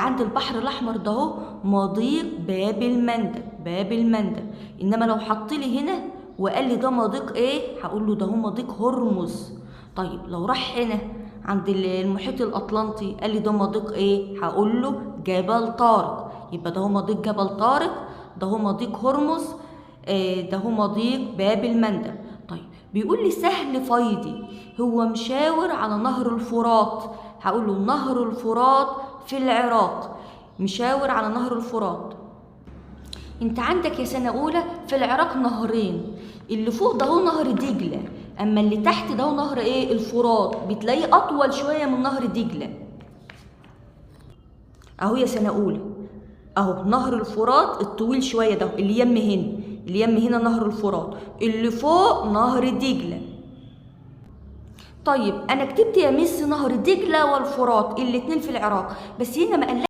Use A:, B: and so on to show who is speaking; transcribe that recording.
A: عند البحر الأحمر ده اهو مضيق باب المندب، باب المندب. إنما لو حط لي هنا وقال لي ده مضيق إيه، هقول له ده هو مضيق هرمز. طيب لو راح هنا عند المحيط الأطلنطي قال لي ده مضيق إيه، هقول له جبل طارق. يبقى ده هو مضيق جبل طارق، ده هو مضيق هرمز، ده هو مضيق باب المندب. طيب بيقول لي سهل فيضي هو مشاور على نهر الفرات، هقول له نهر الفرات في العراق، مشاور على نهر الفرات. انت عندك يا سنة أولى في العراق نهرين، اللي فوق ده هو نهر دجلة، أما اللي تحت ده هو نهر إيه، الفرات، بتلاقيه أطول شوية من نهر دجلة. أهو يا سنة أولى، أهو نهر الفرات الطويل شوية ده اللي يم هنا، اللي يم هنا نهر الفرات، اللي فوق نهر دجلة. طيب أنا كتبت يا مس نهر دجلة والفرات الاتنين في العراق، بس هنا ما قال